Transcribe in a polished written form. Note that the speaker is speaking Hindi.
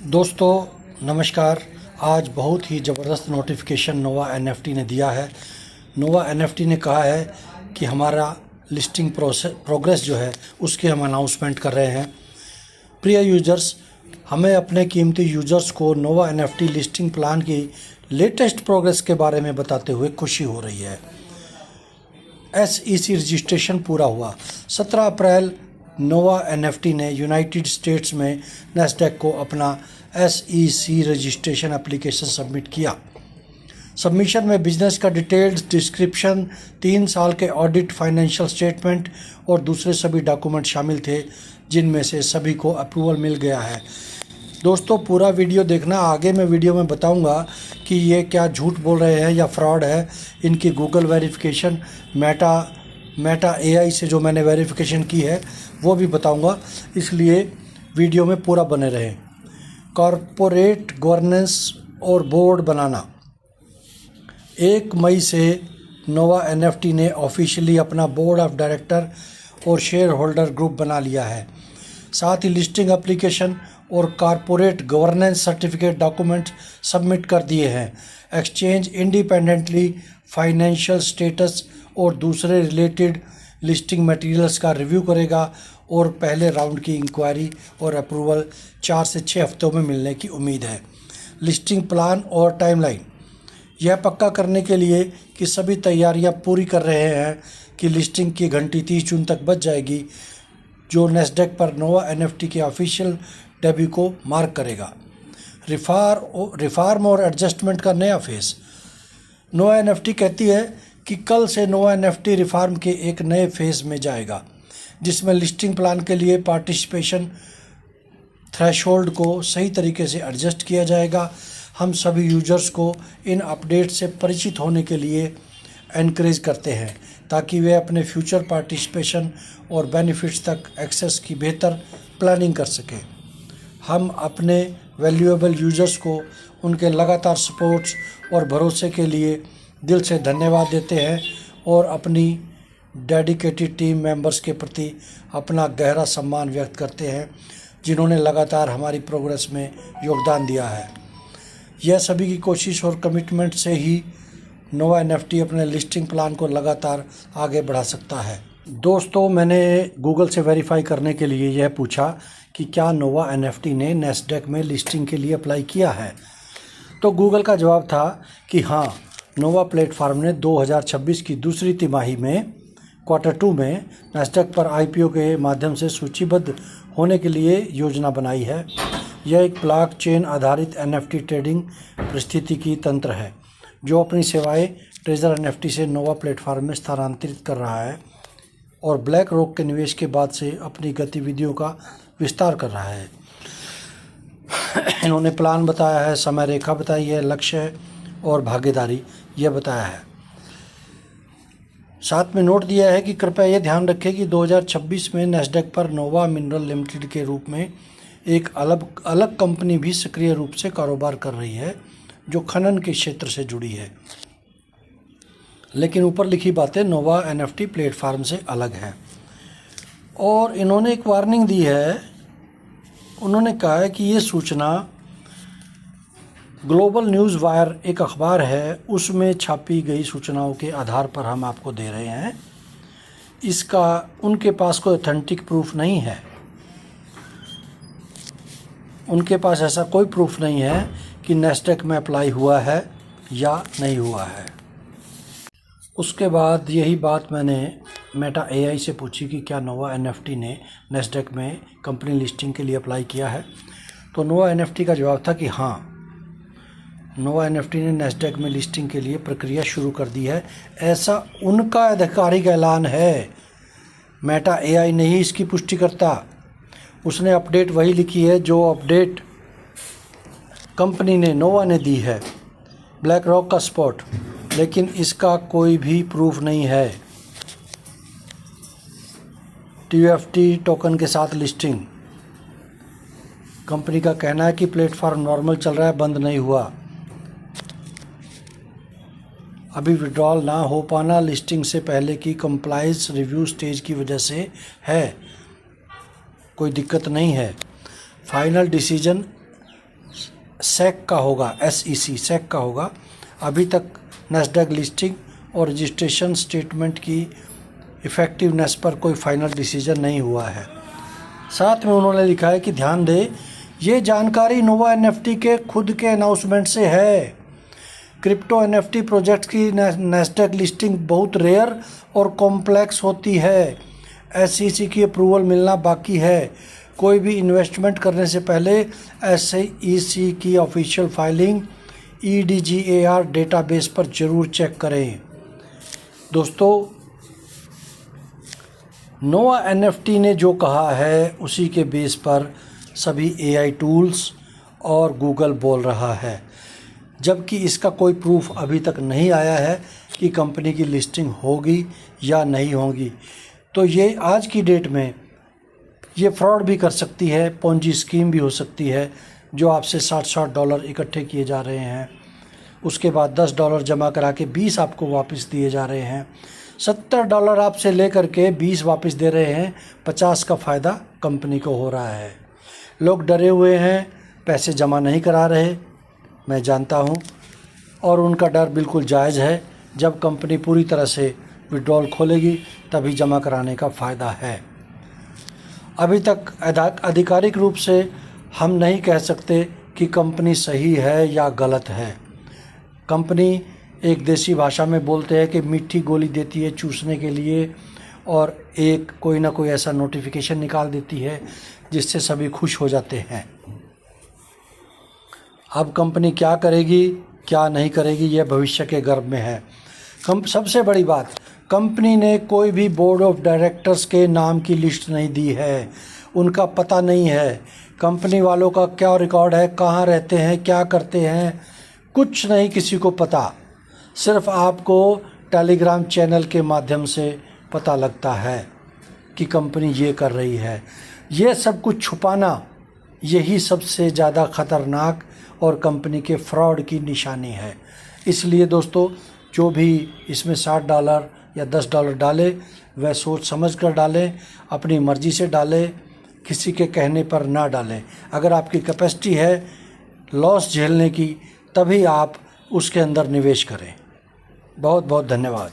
दोस्तों नमस्कार। आज बहुत ही ज़बरदस्त नोटिफिकेशन नोवा एनएफटी ने दिया है। नोवा एनएफटी ने कहा है कि हमारा लिस्टिंग प्रोग्रेस जो है उसके हम अनाउंसमेंट कर रहे हैं। प्रिय यूजर्स, हमें अपने कीमती यूजर्स को नोवा एनएफटी लिस्टिंग प्लान की लेटेस्ट प्रोग्रेस के बारे में बताते हुए खुशी हो रही है। SEC रजिस्ट्रेशन पूरा हुआ। 17 अप्रैल नोवा एनएफटी ने यूनाइटेड स्टेट्स में नैस्डैक को अपना SEC रजिस्ट्रेशन एप्लीकेशन सबमिट किया। सबमिशन में बिजनेस का डिटेल्ड डिस्क्रिप्शन, 3 साल के ऑडिट, फाइनेंशियल स्टेटमेंट और दूसरे सभी डॉक्यूमेंट शामिल थे, जिनमें से सभी को अप्रूवल मिल गया है। दोस्तों पूरा वीडियो देखना। आगे मैं वीडियो में बताऊंगा कि ये क्या झूठ बोल रहे हैं या फ्रॉड है। इनकी गूगल वेरिफिकेशन, मेटा AI से जो मैंने वेरिफिकेशन की है वो भी बताऊंगा, इसलिए वीडियो में पूरा बने रहें। कॉरपोरेट गवर्नेंस और बोर्ड बनाना। 1 मई से नोवा एनएफटी ने ऑफिशियली अपना बोर्ड ऑफ डायरेक्टर और शेयर होल्डर ग्रुप बना लिया है। साथ ही लिस्टिंग एप्लीकेशन और corporate governance certificate document submit कर दिए हैं। एक्सचेंज इंडिपेंडेंटली फाइनेंशियल स्टेटस और दूसरे रिलेटेड लिस्टिंग मटेरियल्स का रिव्यू करेगा और पहले राउंड की इंक्वायरी और अप्रूवल 4 से 6 हफ्तों में मिलने की उम्मीद है। लिस्टिंग प्लान और टाइमलाइन। यह पक्का करने के लिए कि सभी तैयारियां पूरी कर रहे हैं कि लिस्टिंग की घंटी 30 जून तक बज जाएगी, जो नैस्डैक पर नोवा एनएफटी के ऑफिशियल डेब्यू को मार्क करेगा। रिफॉर्म और एडजस्टमेंट का नया फेज। नोवा एनएफटी कहती है कि कल से नोवा एनएफटी रिफॉर्म के एक नए फेज में जाएगा, जिसमें लिस्टिंग प्लान के लिए पार्टिसिपेशन थ्रेशोल्ड को सही तरीके से एडजस्ट किया जाएगा। हम सभी यूजर्स को इन अपडेट से परिचित होने के लिए एनकरेज करते हैं, ताकि वे अपने फ्यूचर पार्टिसिपेशन और बेनिफिट्स तक एक्सेस की बेहतर प्लानिंग कर सकें। हम अपने वैल्यूएबल यूजर्स को उनके लगातार सपोर्ट्स और भरोसे के लिए दिल से धन्यवाद देते हैं और अपनी डेडिकेटेड टीम मेंबर्स के प्रति अपना गहरा सम्मान व्यक्त करते हैं, जिन्होंने लगातार हमारी प्रोग्रेस में योगदान दिया है। यह सभी की कोशिश और कमिटमेंट से ही नोवा एनएफटी अपने लिस्टिंग प्लान को लगातार आगे बढ़ा सकता है। दोस्तों मैंने गूगल से वेरीफाई करने के लिए यह पूछा कि क्या नोवा एनएफटी ने नैस्डैक में लिस्टिंग के लिए अप्लाई किया है, तो गूगल का जवाब था कि हाँ, नोवा प्लेटफॉर्म ने 2026 की दूसरी तिमाही में Q2 में नैस्डैक पर IPO के माध्यम से सूचीबद्ध होने के लिए योजना बनाई है। यह एक ब्लॉकचेन आधारित NFT ट्रेडिंग पारिस्थितिकी तंत्र है, जो अपनी सेवाएं ट्रेजर NFT से नोवा प्लेटफॉर्म में स्थानांतरित कर रहा है और ब्लैक रॉक के निवेश के बाद से अपनी गतिविधियों का विस्तार कर रहा है। इन्होंने प्लान बताया है, समय रेखा बताई है, लक्ष्य और भागीदारी यह बताया है। साथ में नोट दिया है कि कृपया यह ध्यान रखें कि 2026 में नैस्डैक पर नोवा मिनरल लिमिटेड के रूप में एक अलग कंपनी भी सक्रिय रूप से कारोबार कर रही है, जो खनन के क्षेत्र से जुड़ी है। लेकिन ऊपर लिखी बातें नोवा एनएफटी प्लेटफॉर्म से अलग हैं। और इन्होंने एक वार्निंग दी है। उन्होंने कहा है कि ये सूचना ग्लोबल न्यूज़ वायर एक अखबार है, उसमें छापी गई सूचनाओं के आधार पर हम आपको दे रहे हैं। इसका उनके पास कोई ऑथेंटिक प्रूफ नहीं है। उनके पास ऐसा कोई प्रूफ नहीं है कि नैस्डैक में अप्लाई हुआ है या नहीं हुआ है। उसके बाद यही बात मैंने मेटा AI से पूछी कि क्या नोवा एनएफटी ने नैस्डैक में कंपनी लिस्टिंग के लिए अप्लाई किया है, तो नोवा एनएफटी का जवाब था कि हाँ, नोवा एनएफटी ने नैस्डैक में लिस्टिंग के लिए प्रक्रिया शुरू कर दी है। ऐसा उनका आधिकारिक ऐलान है। मेटा AI नहीं इसकी पुष्टि करता। उसने अपडेट वही लिखी है जो अपडेट कंपनी ने, नोवा ने दी है, ब्लैक रॉक का सपोर्ट, लेकिन इसका कोई भी प्रूफ नहीं है। TUFT टोकन के साथ लिस्टिंग। कंपनी का कहना है कि प्लेटफॉर्म नॉर्मल चल रहा है, बंद नहीं हुआ। अभी विड्रॉल ना हो पाना लिस्टिंग से पहले की कंप्लायंस रिव्यू स्टेज की वजह से है, कोई दिक्कत नहीं है। फाइनल डिसीजन SEC का होगा, SEC का होगा। अभी तक नैस्डैक लिस्टिंग और रजिस्ट्रेशन स्टेटमेंट की इफ़ेक्टिवनेस पर कोई फाइनल डिसीजन नहीं हुआ है। साथ में उन्होंने लिखा है कि ध्यान दें, ये जानकारी नोवा NFT के खुद के अनाउंसमेंट से है। क्रिप्टो NFT प्रोजेक्ट की नैस्डैक लिस्टिंग बहुत रेयर और कॉम्प्लेक्स होती है। SEC की अप्रूवल मिलना बाकी है। कोई भी इन्वेस्टमेंट करने से पहले SEC की ऑफिशियल फाइलिंग EDGAR डेटाबेस पर ज़रूर चेक करें। दोस्तों, नोवा NFT ने जो कहा है उसी के बेस पर सभी AI टूल्स और गूगल बोल रहा है, जबकि इसका कोई प्रूफ अभी तक नहीं आया है कि कंपनी की लिस्टिंग होगी या नहीं होगी। तो ये आज की डेट में ये फ्रॉड भी कर सकती है, पोंजी स्कीम भी हो सकती है, जो आपसे $60 इकट्ठे किए जा रहे हैं, उसके बाद $10 जमा करा के 20 आपको वापस दिए जा रहे हैं, $70 आपसे ले करके 20 वापस दे रहे हैं, 50 का फ़ायदा कंपनी को हो रहा है। लोग डरे हुए हैं, पैसे जमा नहीं करा रहे, मैं जानता हूं, और उनका डर बिल्कुल जायज़ है। जब कंपनी पूरी तरह से विड्रॉल खोलेगी तभी जमा कराने का फ़ायदा है। अभी तक आधिकारिक रूप से हम नहीं कह सकते कि कंपनी सही है या गलत है। कंपनी एक देसी भाषा में बोलते हैं कि मीठी गोली देती है चूसने के लिए, और एक कोई ना कोई ऐसा नोटिफिकेशन निकाल देती है जिससे सभी खुश हो जाते हैं। अब कंपनी क्या करेगी क्या नहीं करेगी, यह भविष्य के गर्भ में है। सबसे बड़ी बात, कंपनी ने कोई भी बोर्ड ऑफ डायरेक्टर्स के नाम की लिस्ट नहीं दी है, उनका पता नहीं है। कंपनी वालों का क्या रिकॉर्ड है, कहाँ रहते हैं, क्या करते हैं, कुछ नहीं किसी को पता। सिर्फ आपको टेलीग्राम चैनल के माध्यम से पता लगता है कि कंपनी ये कर रही है। ये सब कुछ छुपाना, यही सबसे ज़्यादा ख़तरनाक और कंपनी के फ्रॉड की निशानी है। इसलिए दोस्तों, जो भी इसमें $60 या $10 डाले वह सोच समझ कर डालें, अपनी मर्ज़ी से डालें, किसी के कहने पर ना डालें। अगर आपकी कैपेसिटी है लॉस झेलने की, तभी आप उसके अंदर निवेश करें। बहुत बहुत धन्यवाद।